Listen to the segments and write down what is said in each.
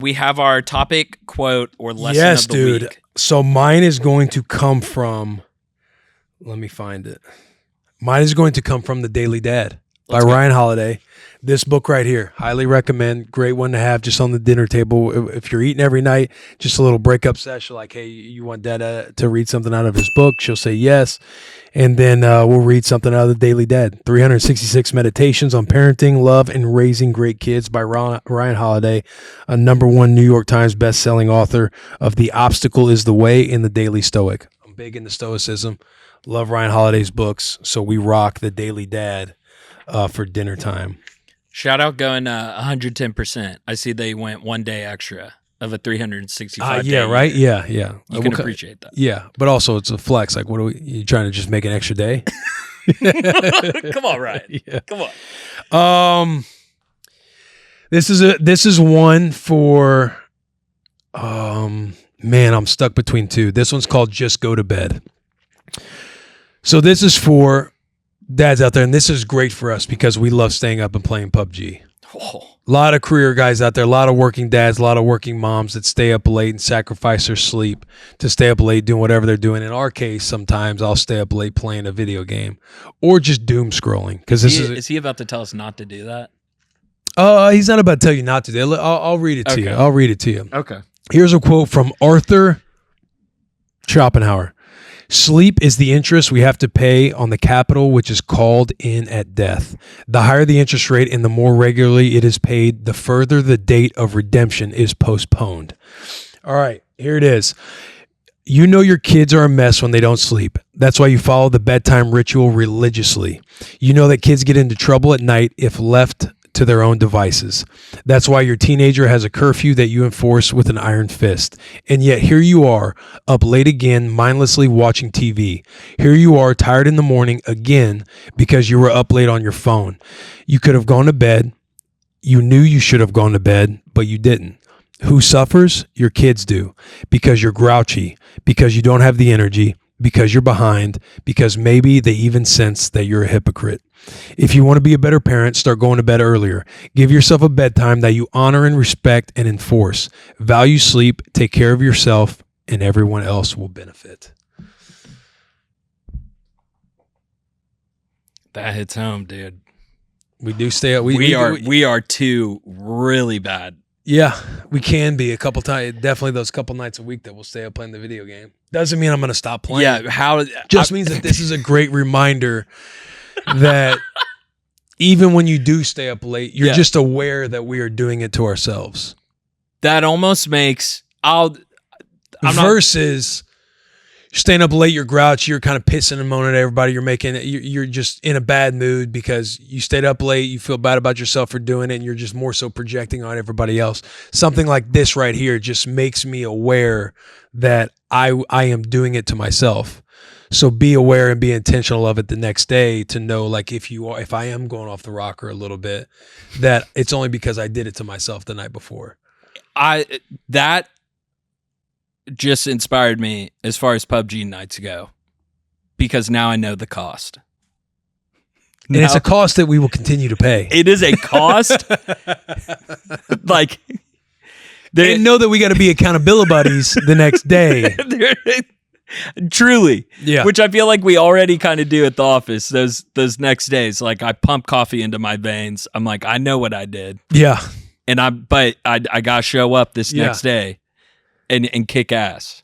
We have our topic, quote, or lesson Yes, of the dude. week. So mine is going to come from, let me find it. Mine is going to come from The Daily Dad by Ryan Holiday. This book right here, highly recommend. Great one to have just on the dinner table. If you're eating every night, just a little breakup session like, hey, you want Dad to read something out of his book? She'll say yes. And then we'll read something out of The Daily Dad. 366 Meditations on Parenting, Love, and Raising Great Kids by Ryan Holiday, a #1 New York Times bestselling author of The Obstacle is the Way and The Daily Stoic. I'm big into Stoicism. Love Ryan Holiday's books, so we rock The Daily Dad for dinner time. Shout out going 110%. I see they went 1 day extra of a 365 day. Yeah, right? Yeah. You can appreciate that. Yeah, but also it's a flex. Like, what are you trying to just make an extra day? Come on, Ryan. Yeah. Come on. This is one for man, I'm stuck between two. This one's called Just Go to Bed. So this is for dads out there, and this is great for us because we love staying up and playing PUBG. Oh. A lot of career guys out there, a lot of working dads, a lot of working moms that stay up late and sacrifice their sleep to stay up late doing whatever they're doing. In our case, sometimes I'll stay up late playing a video game or just doom scrolling. Because is he about to tell us not to do that? He's not about to tell you not to do it. I'll read it to you. I'll read it to you. Okay. Here's a quote from Arthur Schopenhauer. Sleep is the interest we have to pay on the capital which is called in at death. The higher the interest rate and the more regularly it is paid, the further the date of redemption is postponed. All right, here it is. You know your kids are a mess when they don't sleep. That's why you follow the bedtime ritual religiously. You know that kids get into trouble at night if left to their own devices. That's why your teenager has a curfew that you enforce with an iron fist. And yet here you are, up late again, mindlessly watching TV. Here you are, tired in the morning again because you were up late on your phone. You could have gone to bed. You knew you should have gone to bed, but you didn't. Who suffers? Your kids do. Because you're grouchy, because you don't have the energy, because you're behind, because maybe they even sense that you're a hypocrite. If you want to be a better parent, start going to bed earlier. Give yourself a bedtime that you honor and respect and enforce. Value sleep, take care of yourself, and everyone else will benefit. That hits home, dude. We do stay up. We are two really bad. Yeah, we can be a couple times. Definitely those couple nights a week that we'll stay up playing the video game. Doesn't mean I'm going to stop playing. Yeah, just means that this is a great reminder that even when you do stay up late, you're just aware that we are doing it to ourselves. That almost makes versus you're staying up late, you're grouchy, you're kind of pissing and moaning at everybody. You're just in a bad mood because you stayed up late. You feel bad about yourself for doing it, and you're just more so projecting on everybody else. Something like this right here just makes me aware that I am doing it to myself. So be aware and be intentional of it the next day to know, like, if I am going off the rocker a little bit, that it's only because I did it to myself the night before. That just inspired me as far as PUBG nights go, because now I know the cost. And it's a cost that we will continue to pay. It is a cost. Like, and know that we got to be accountability buddies the next day. Truly. Yeah. Which I feel like we already kind of do at the office. Those next days, like, I pump coffee into my veins. I'm like, I know what I did. Yeah. And I gotta show up this next day and kick ass.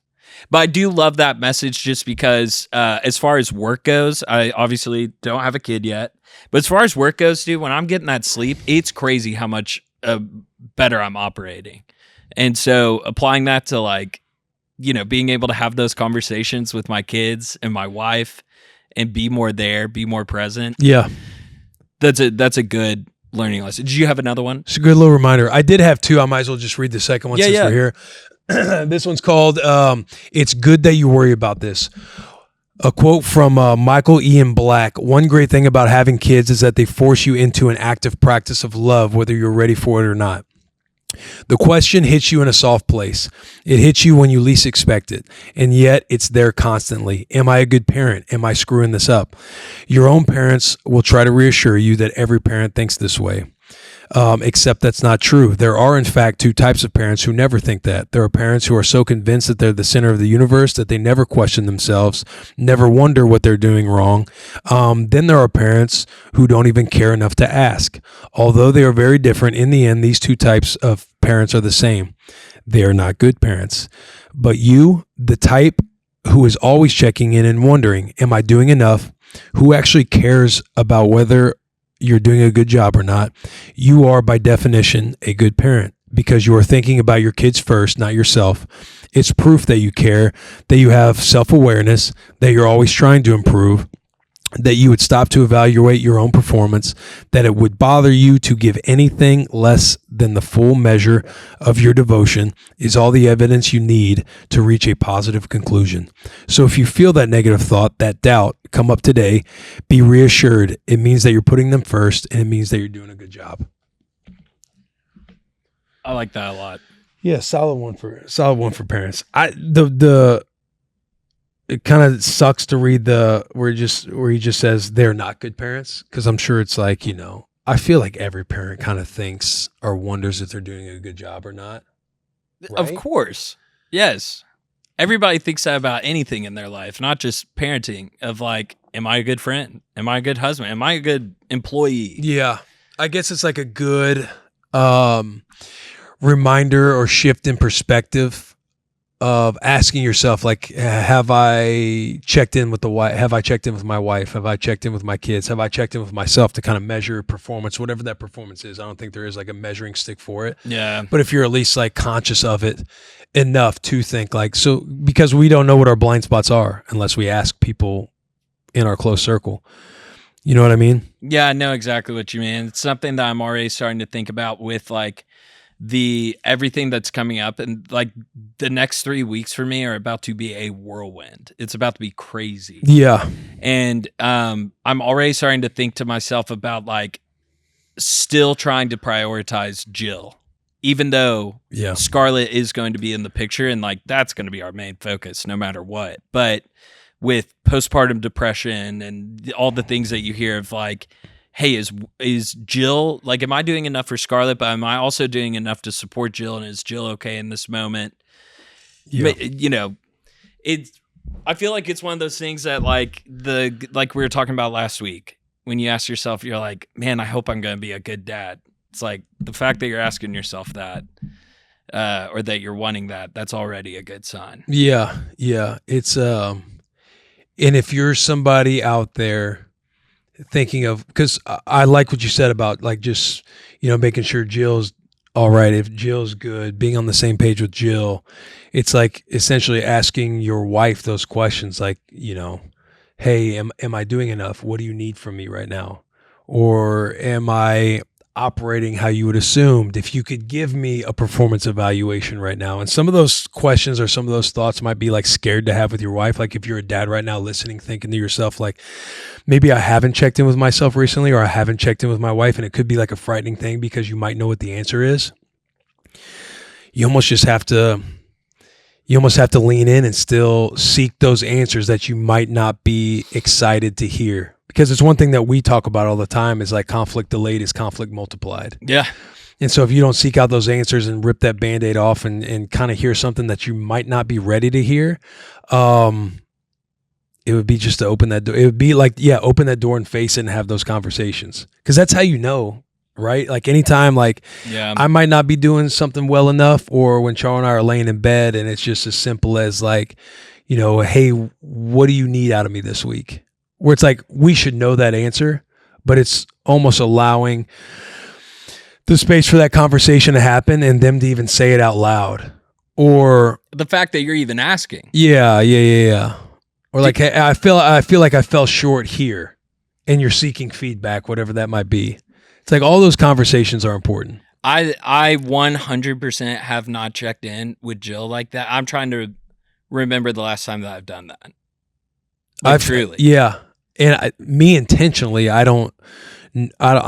But I do love that message just because as far as work goes, I obviously don't have a kid yet. But as far as work goes, dude, when I'm getting that sleep, it's crazy how much better I'm operating. And so applying that to, like, you know, being able to have those conversations with my kids and my wife and be more there, be more present. Yeah. That's a good learning lesson. Did you have another one? It's a good little reminder. I did have two. I might as well just read the second one since we're here. This one's called It's Good That You Worry About This. A quote from Michael Ian Black. One great thing about having kids is that they force you into an active practice of love, whether you're ready for it or not. The question hits you in a soft place. It hits you when you least expect it, and yet it's there constantly. Am I a good parent? Am I screwing this up? Your own parents will try to reassure you that every parent thinks this way. except that's not true. There are, in fact, two types of parents who never think that. There are parents who are so convinced that they're the center of the universe that they never question themselves, never wonder what they're doing wrong. Then there are parents who don't even care enough to ask. Although they are very different, in the end, these two types of parents are the same. They are not good parents. But you, the type who is always checking in and wondering, am I doing enough? Who actually cares about whether you're doing a good job or not, you are by definition a good parent because you are thinking about your kids first, not yourself. It's proof that you care, that you have self-awareness, that you're always trying to improve, that you would stop to evaluate your own performance, that it would bother you to give anything less than the full measure of your devotion is all the evidence you need to reach a positive conclusion. So if you feel that negative thought, that doubt come up today, be reassured. It means that you're putting them first, and it means that you're doing a good job. I like that a lot. Yeah, solid one for parents. It kind of sucks to read where he just says they're not good parents, because I'm sure it's like, I feel like every parent kind of thinks or wonders if they're doing a good job or not. Right? Of course. Yes. Everybody thinks that about anything in their life, not just parenting, of like, am I a good friend? Am I a good husband? Am I a good employee? Yeah. I guess it's like a good reminder or shift in perspective of asking yourself, like, have I checked in with the wife? Have I checked in with my wife? Have I checked in with my kids? Have I checked in with myself to kind of measure performance, whatever that performance is? I don't think there is like a measuring stick for it. Yeah. But if you're at least like conscious of it enough to think like, so, because we don't know what our blind spots are unless we ask people in our close circle. You know what I mean? Yeah, I know exactly what you mean. It's something that I'm already starting to think about with like everything that's coming up, and like the next 3 weeks for me are about to be a whirlwind. It's about to be crazy. Yeah. And I'm already starting to think to myself about like still trying to prioritize Jill, even though Scarlett is going to be in the picture, and like that's going to be our main focus no matter what. But with postpartum depression and all the things that you hear of like, hey, is Jill, like, am I doing enough for Scarlett, but am I also doing enough to support Jill, and is Jill okay in this moment? Yeah. I feel like it's one of those things that like we were talking about last week, when you ask yourself, you're like, man, I hope I'm going to be a good dad. It's like the fact that you're asking yourself that, or that you're wanting that, that's already a good sign. Yeah. Yeah. It's, and if you're somebody out there thinking of, because I like what you said about like just, making sure Jill's all right. If Jill's good, being on the same page with Jill, it's like essentially asking your wife those questions like, hey, am I doing enough? What do you need from me right now? Or am I operating how you would assumed? If you could give me a performance evaluation right now. And some of those questions or some of those thoughts might be like scared to have with your wife. Like if you're a dad right now listening, thinking to yourself, like, maybe I haven't checked in with myself recently, or I haven't checked in with my wife, and it could be like a frightening thing because you might know what the answer is. You almost have to lean in and still seek those answers that you might not be excited to hear. Because it's one thing that we talk about all the time is like conflict delayed is conflict multiplied. Yeah. And so if you don't seek out those answers and rip that Band-Aid off and kind of hear something that you might not be ready to hear, it would be just to open that door. It would be like, open that door and face it and have those conversations. Because that's how you know, right? Like anytime, like I might not be doing something well enough, or when Charles and I are laying in bed and it's just as simple as like, hey, what do you need out of me this week? Where it's like, we should know that answer, but it's almost allowing the space for that conversation to happen and them to even say it out loud. Or the fact that you're even asking. Yeah. Or like, hey, I feel like I fell short here, and you're seeking feedback, whatever that might be. It's like all those conversations are important. I 100% have not checked in with Jill like that. I'm trying to remember the last time that I've done that. Like, truly. Yeah. And me intentionally, I'm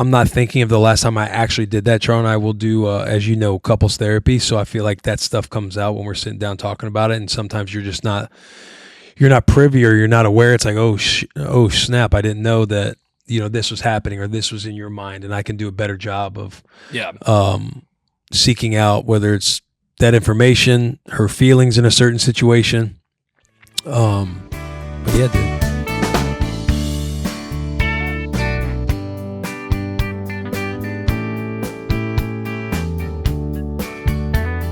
not thinking of the last time I actually did that. Charles and I will do, as you know, couples therapy. So I feel like that stuff comes out when we're sitting down talking about it. And sometimes you're not privy, or you're not aware. It's like, oh snap, I didn't know that this was happening or this was in your mind, and I can do a better job of Yeah. seeking out whether it's that information, her feelings in a certain situation. But yeah, dude.